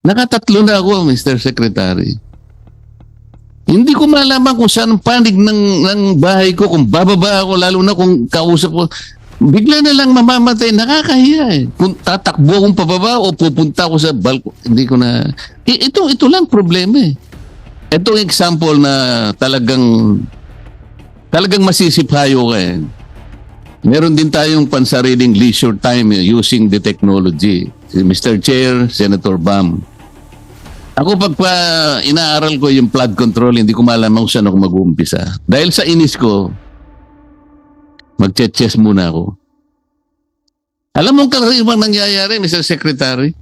Nakatatlo na ako, Mr. Secretary. Hindi ko malaman kung saan ang panig ng bahay ko, kung bababa ako, lalo na kung kausap ko. Bigla na lang mamamatay, nakakahiya eh. Kung tatakbo akong pababa o pupunta ako sa balko, hindi ko na... Ito lang problema eh. Ito ang example na talagang masisiphayo ka eh. Meron din tayong pansariling leisure time using the technology. Si Mr. Chair, Senator Bam. Ako pagpa inaaral ko yung flood control, hindi ko malaman kung saan ako mag-uumpisa. Dahil sa inis ko, mag-chess muna ako. Alam mo kung karibang nangyayari, Mr. Secretary?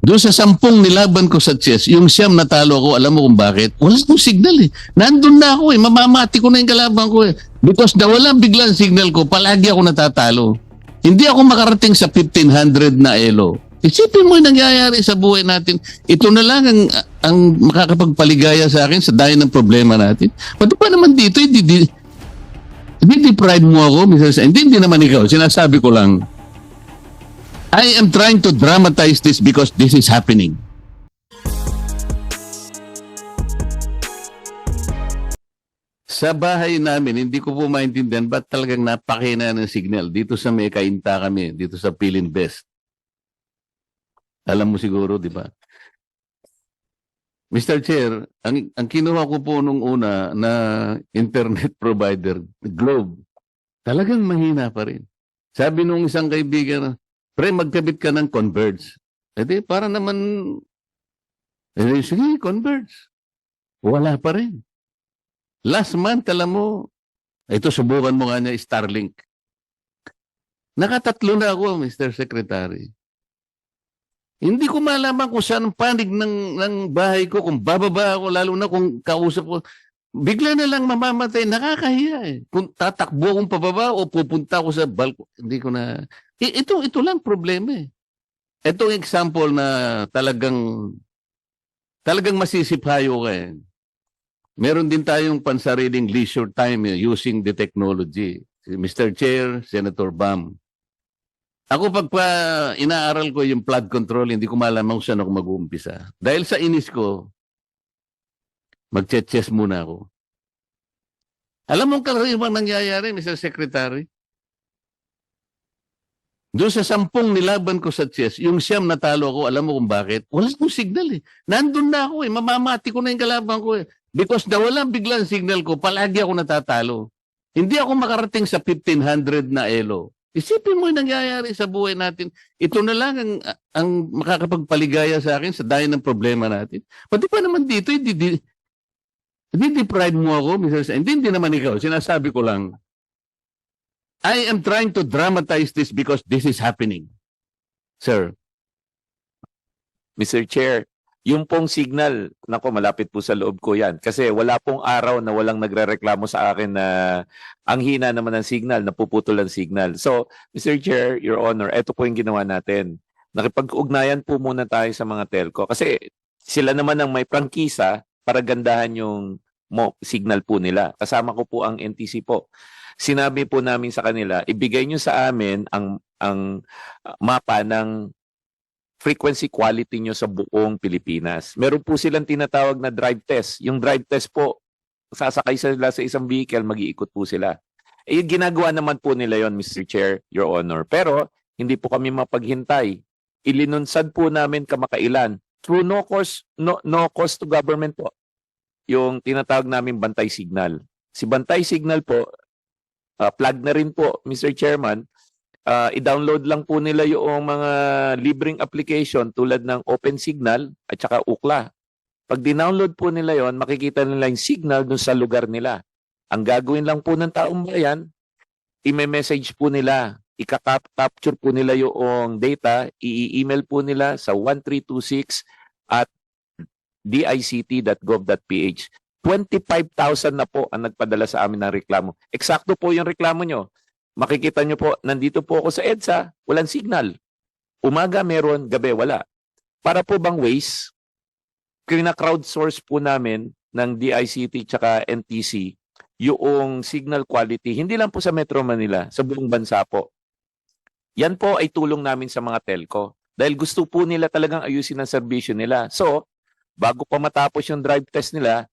Doon sa 10 nilaban ko sa chess, yung 9 natalo ako, alam mo kung bakit? Wala akong signal eh. Nandun na ako eh, mamamati ko na yung kalaban ko eh. Because nawala biglang signal ko, palagi ako natatalo. Hindi ako makarating sa 1500 na elo. Isipin mo yung nangyayari sa buhay natin. Ito na lang ang makakapagpaligaya sa akin sa dahil ng problema natin. Pati pa naman dito, deprive mo ako, Mr. Hindi naman ikaw. Sinasabi ko lang, I am trying to dramatize this because this is happening. Sa bahay namin, hindi ko po maintindihan ba't talagang napakina ng signal. Dito sa may kainta kami, dito sa Philin Best. Alam mo siguro, di ba? Mr. Chair, ang kinuha ko po nung una na internet provider, Globe, talagang mahina pa rin. Sabi nung isang kaibigan, pre, magkabit ka ng Converge. E di, para naman, sige, Converge. Wala pa rin. Last month, alam mo, ito subukan mo nga niya, Starlink. Nakatatlo na ako, Mr. Secretary. Hindi ko malaman kung saan ang panig ng bahay ko, kung bababa ako, lalo na kung kausap ko. Bigla na lang mamamatay, nakakahiya eh. Kung tatakbo akong pababa o pupunta ako sa balko, hindi ko na... Ito lang problema eh. Ito ang example na talagang masisiphayo ka eh. Meron din tayong pansariling leisure time using the technology. Si Mr. Chair, Senator Bam. Ako pagpa inaaral ko yung flood control, hindi ko malaman kung saan ako mag-uumpisa. Dahil sa inis ko, mag-chess muna ako. Alam mo kung karibang nangyayari, Mr. Secretary? Doon sa 10 nilaban ko sa chess, yung 9 natalo ako, alam mo kung bakit? Wala akong signal eh. Nandun na ako eh, mamamati ko na yung kalaban ko eh. Because nawala biglang signal ko, palagi ako natatalo. Hindi ako makarating sa 1500 na elo. Isipin mo yung nangyayari sa buhay natin. Ito na lang ang makakapagpaligaya sa akin sa dahil ng problema natin. Pati pa naman dito, deprive mo ako, Mr. Hindi naman ikaw. Sinasabi ko lang, I am trying to dramatize this because this is happening. Sir. Mr. Chair, yung pong signal, nako malapit po sa loob ko yan. Kasi wala pong araw na walang nagrereklamo sa akin na ang hina naman ng signal, napuputol ang signal. So, Mr. Chair, Your Honor, ito po yung ginawa natin. Nakipag-ugnayan po muna tayo sa mga telco. Kasi sila naman ang may prangkisa para gandahan yung signal po nila. Kasama ko po ang NTC po. Sinabi po namin sa kanila, ibigay nyo sa amin ang mapa ng frequency quality nyo sa buong Pilipinas. Meron po silang tinatawag na drive test. Yung drive test po, sasakay sila sa isang vehicle, mag-iikot po sila. Eh, ginagawa naman po nila yon, Mr. Chair, Your Honor. Pero, hindi po kami mapaghintay. Ilinunsad po namin kamakailan through no cost to government po. Yung tinatawag namin Bantay Signal. Si Bantay Signal po, plug na rin po, Mr. Chairman, i-download lang po nila yung mga libreng application tulad ng Open Signal at saka Ookla. Pag dinownload po nila yon, makikita nila yung signal dun sa lugar nila. Ang gagawin lang po ng taong bayan, i-message po nila, i-capture po nila yung data, i-email po nila sa 1326 at dict.gov.ph. 25,000 na po ang nagpadala sa amin ng reklamo. Eksakto po yung reklamo nyo. Makikita nyo po, nandito po ako sa EDSA, walang signal. Umaga meron, gabi wala. Para po bang ways, kina-crowdsource po namin ng DICT tsaka NTC yung signal quality, hindi lang po sa Metro Manila, sa buong bansa po. Yan po ay tulong namin sa mga telco. Dahil gusto po nila talagang ayusin ang serbisyo nila. So, bago pa matapos yung drive test nila,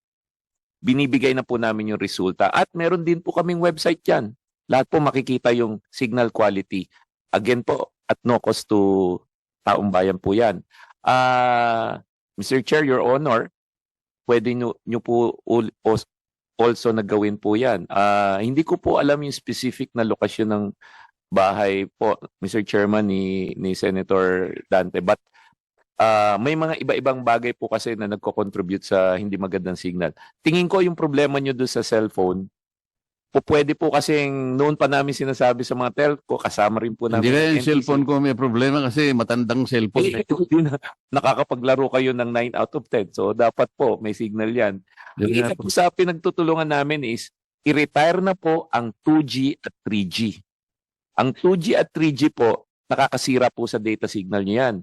binibigay na po namin yung resulta. At meron din po kaming website yan. Lahat po makikita yung signal quality. Again po, at no cost to taong bayan po yan. Mr. Chair, Your Honor, pwede nyo po also nagawin po yan. Hindi ko po alam yung specific na lokasyon ng bahay po, Mr. Chairman, ni Senator Dante. But may mga iba-ibang bagay po kasi na nagko-contribute sa hindi magandang signal. Tingin ko yung problema nyo doon sa cellphone, pwede po kasing noon pa namin sinasabi sa mga telco, kasama rin po namin. Hindi kaya yung NTC. cellphone ko may problema kasi matandang cellphone. Hindi na, nakakapaglaro kayo ng 9 out of 10. So, dapat po, may signal yan. Ang isa po sa pinagtutulungan namin is, i-retire na po ang 2G at 3G. Ang 2G at 3G po, nakakasira po sa data signal nyo yan.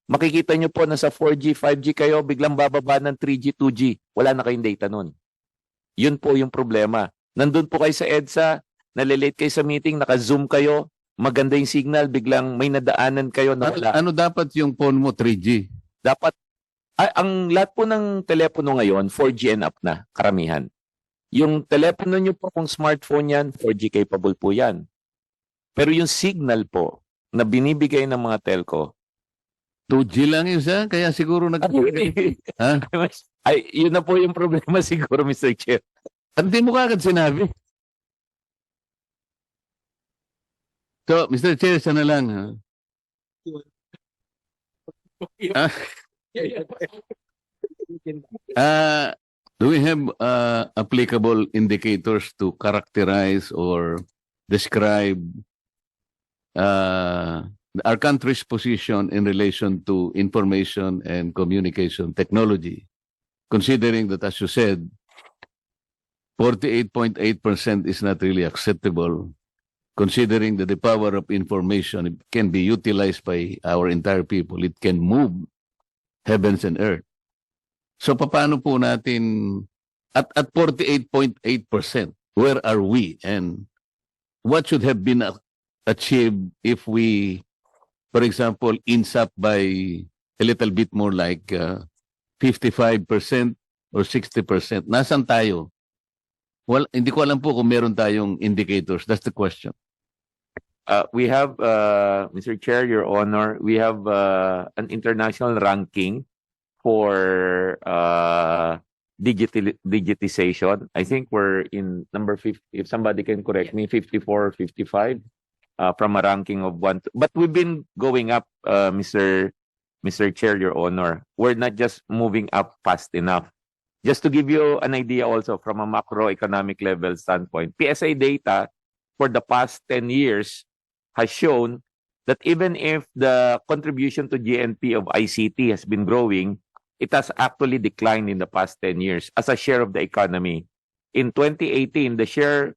Makikita nyo po na sa 4G, 5G kayo, biglang bababa ng 3G, 2G. Wala na kayong data nun. Yun po yung problema. Nandun po kayo sa EDSA, nalilate kayo sa meeting, naka-zoom kayo, maganda yung signal, biglang may nadaanan kayo na wala. Ano dapat yung phone mo 3G? Dapat, ang lahat po ng telepono ngayon, 4G and up na, karamihan. Yung telepono nyo po, kung smartphone yan, 4G capable po yan. Pero yung signal po, na binibigay ng mga telco, 2G lang yun sa, kaya siguro Ha? ay, yun na po yung problema siguro, Mr. Chair. Hindi mo kagad sinabi. So, Mr. Chair, sana lang. Ha? Do we have applicable indicators to characterize or describe our country's position in relation to information and communication technology? Considering that, as you said, 48.8% is not really acceptable, considering that the power of information can be utilized by our entire people. It can move heavens and earth. So paano po natin, at 48.8%, where are we? And what should have been achieved if we, for example, inch up by a little bit more like 55% or 60%? Nasaan tayo? Well, hindi ko alam po kung meron tayong indicators. That's the question. We have, Mr. Chair, Your Honor, we have an international ranking for digitization. I think we're in number 50, if somebody can correct me, 54 or 55 from a ranking of 1. But we've been going up, Mr. Chair, Your Honor. We're not just moving up fast enough. Just to give you an idea also from a macroeconomic level standpoint, PSA data for the past 10 years has shown that even if the contribution to GNP of ICT has been growing, it has actually declined in the past 10 years as a share of the economy. In 2018, the share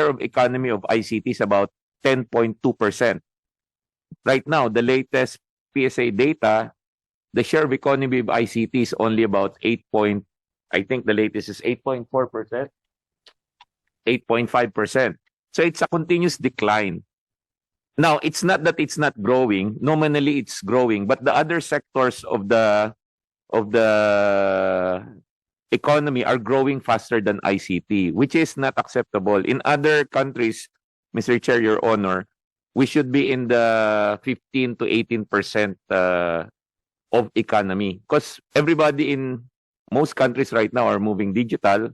of economy of ICT is about 10.2%. Right now, the latest PSA data, the share of economy of ICT is only about I think the latest is 8.4%, 8.5%. So it's a continuous decline. Now, it's not that it's not growing. Nominally, it's growing, but the other sectors of the economy are growing faster than ICT, which is not acceptable. In other countries, Mr. Chair, Your Honor, we should be in the 15 to 18% of economy, because everybody in most countries right now are moving digital,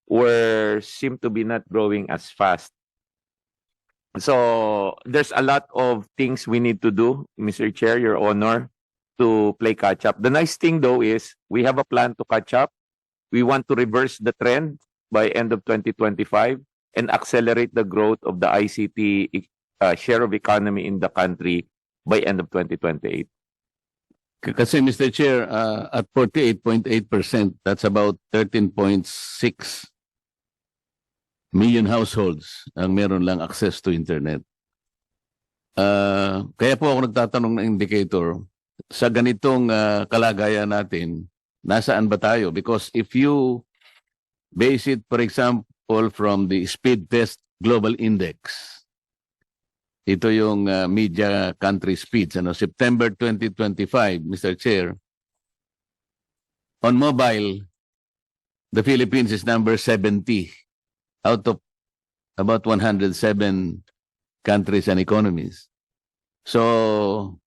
or seem to be not growing as fast. So there's a lot of things we need to do, Mr. Chair, Your Honor, to play catch up. The nice thing though is we have a plan to catch up. We want to reverse the trend by end of 2025 and accelerate the growth of the ICT share of economy in the country by end of 2028. Kasi Mr. Chair, at 48.8%, that's about 13.6 million households ang meron lang access to internet. Kaya po ako nagtatanong ng indicator, sa ganitong kalagayan natin, nasaan ba tayo? Because if you base it, for example, from the Speed Test Global Index, Ito yung media country speeds. September 2025, Mr. Chair. On mobile, the Philippines is number 70 out of about 107 countries and economies. So,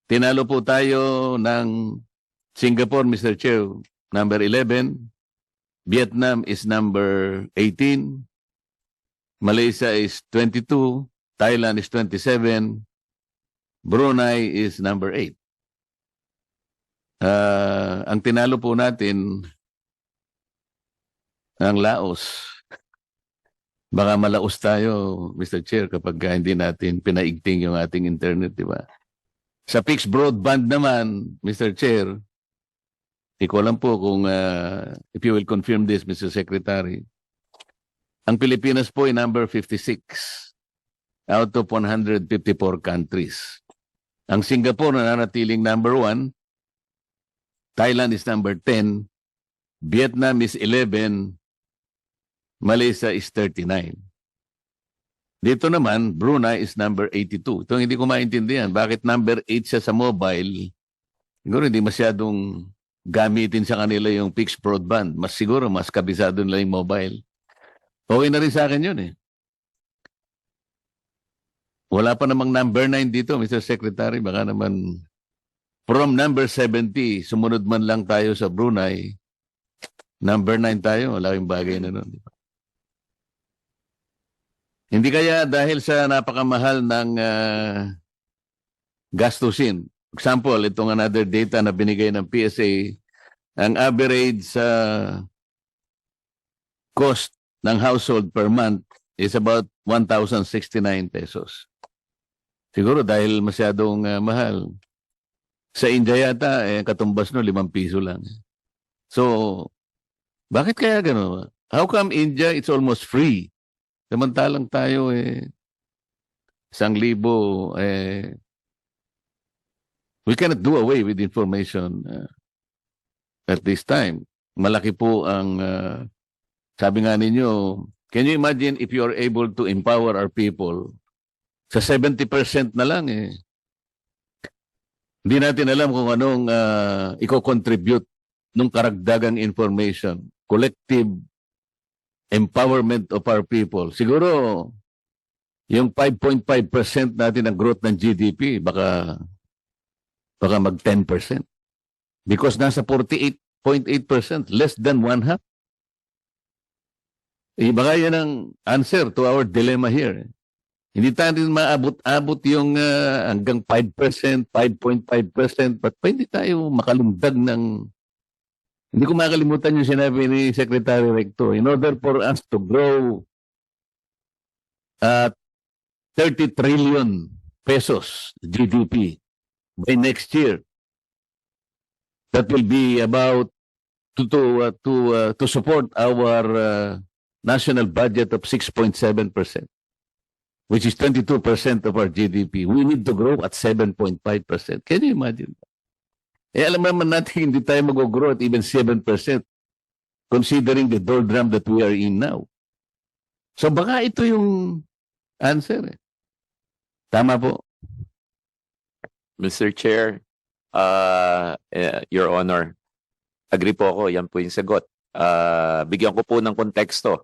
tinalo po tayo ng Singapore, Mr. Chair, number 11. Vietnam is number 18. Malaysia is 22. Thailand is 27. Brunei is number 8. Ang tinalo po natin ang Laos. Baka malaos tayo, Mr. Chair, kapag hindi natin pinaigting yung ating internet, di ba? Sa fixed broadband naman, Mr. Chair, ikaw lang po kung if you will confirm this, Mr. Secretary. Ang Pilipinas po ay number 56 out of 154 countries. Ang Singapore nananatiling number 1, Thailand is number 10, Vietnam is 11, Malaysia is 39. Dito naman, Brunei is number 82. Ito hindi ko maintindihan. Bakit number 8 siya sa mobile? Siguro hindi masyadong gamitin sa kanila yung fixed broadband. Siguro mas kabisado nila yung mobile. Okay na rin sa akin yun eh. Wala pa namang number 9 dito, Mr. Secretary. Baka naman from number 70, sumunod man lang tayo sa Brunei. Number 9 tayo, malaking bagay na nun. Hindi kaya dahil sa napakamahal ng gastusin. Example, itong another data na binigay ng PSA, ang average cost ng household per month is about 1,069 pesos. Siguro dahil masyadong mahal. Sa India yata, katumbas no, 5 piso lang. So, bakit kaya gano'n? How come India, it's almost free? Samantalang tayo, 1,000, we cannot do away with information at this time. Malaki po ang, sabi nga ninyo, can you imagine if you are able to empower our people? Sa 70% na lang Hindi natin alam kung anong i-contribute ng karagdagang information. Collective empowerment of our people. Siguro, yung 5.5% natin ng growth ng GDP, baka mag 10%. Because nasa 48.8%, less than one half. Baka yan ang answer to our dilemma here. Hindi tayo maabot-abot yung hanggang 5%, 5.5%, but pwede tayo makalumdag ng... Hindi ko makalimutan yung sinabi ni Secretary Recto. In order for us to grow at 30 trillion pesos GDP by next year, that will be about to support our national budget of 6.7%. Which is 22% of our GDP. We need to grow at 7.5%. Can you imagine? Alam naman natin hindi tayo mag-grow at even 7% considering the doldrum that we are in now. So baka ito yung answer. Tama po. Mr. Chair, Your Honor, agree po ako, yan po yung sagot. Bigyan ko po ng konteksto.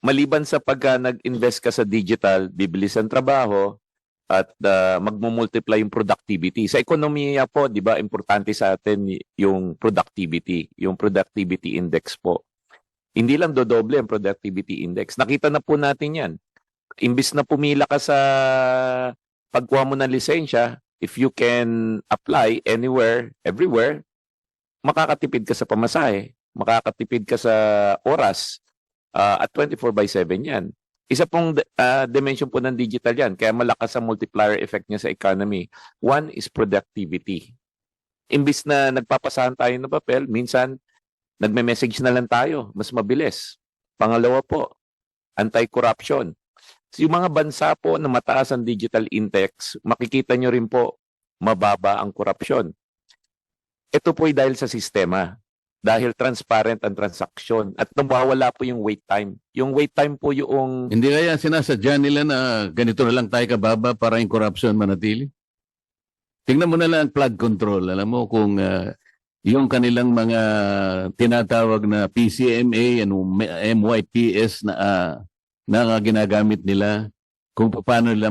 Maliban sa pagka nag-invest ka sa digital, bibilis ang trabaho at magmumultiply yung productivity. Sa ekonomiya po, di ba, importante sa atin yung productivity index po. Hindi lang dodoble ang productivity index. Nakita na po natin yan. Imbis na pumila ka sa pagkuha mo ng lisensya, if you can apply anywhere, everywhere, makakatipid ka sa pamasahe, makakatipid ka sa oras, at 24/7 yan. Isa pong dimension po ng digital yan, kaya malakas ang multiplier effect niya sa economy. One is productivity. Imbis na nagpapasahan tayo ng papel, minsan nagme-message na lang tayo, mas mabilis. Pangalawa po, anti-corruption. So, yung mga bansa po na mataas ang digital index, makikita nyo rin po, mababa ang korupsyon. Ito po ay dahil sa sistema. dahil transparent ang transaksyon at nawawala po yung wait time. Yung wait time po yung Hindi kaya sinasadya nila na ganito na lang tayo kababa para yung corruption manatili? Tingnan mo na lang ang flood control. Alam mo kung yung kanilang mga tinatawag na PCMA and MYPS na ginagamit nila, kung paano nila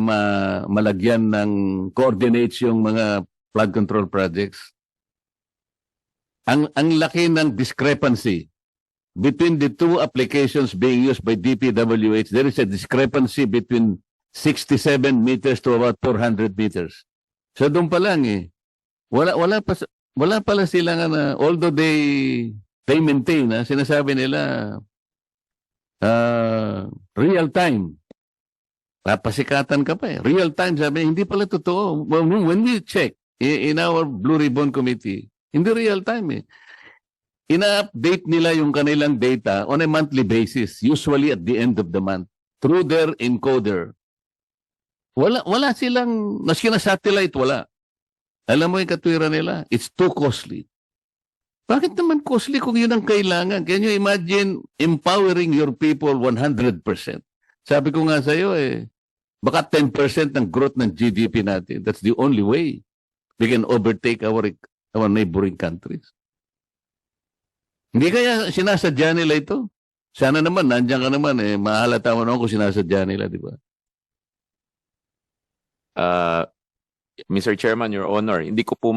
malagyan ng coordinates yung mga flood control projects. Ang laki ng discrepancy between the two applications being used by DPWH. There is a discrepancy between 67 meters to about 400 meters. So doon pa lang wala pala silang although they maintain sinasabi nila real time. Papasikatan ka pa real time, sabi hindi pala totoo. Well, when we check in our Blue Ribbon Committee, hindi real time ina-update nila yung kanilang data on a monthly basis, usually at the end of the month, through their encoder. Wala silang, maski na satellite, wala. Alam mo yung katwiran nila? It's too costly. Bakit naman costly kung yun ang kailangan? Can you imagine empowering your people 100%? Sabi ko nga sa'yo baka 10% ng growth ng GDP natin. That's the only way we can overtake our neighboring countries. Hindi kaya sinasadya nila ito? Sana naman, nandiyan ka naman mahalata mo naman kung sinasadya nila, di ba? Mr. Chairman, Your Honor, hindi ko po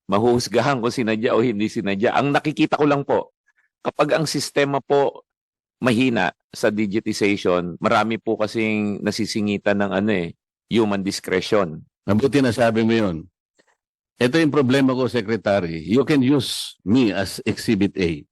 mahuhusgahan kung sinadya o hindi sinadya. Ang nakikita ko lang po, kapag ang sistema po mahina sa digitization, marami po kasing nasisingitan ng human discretion. Mabuti na sabi mo yun. Ito yung problema ko, Secretary. You can use me as Exhibit A.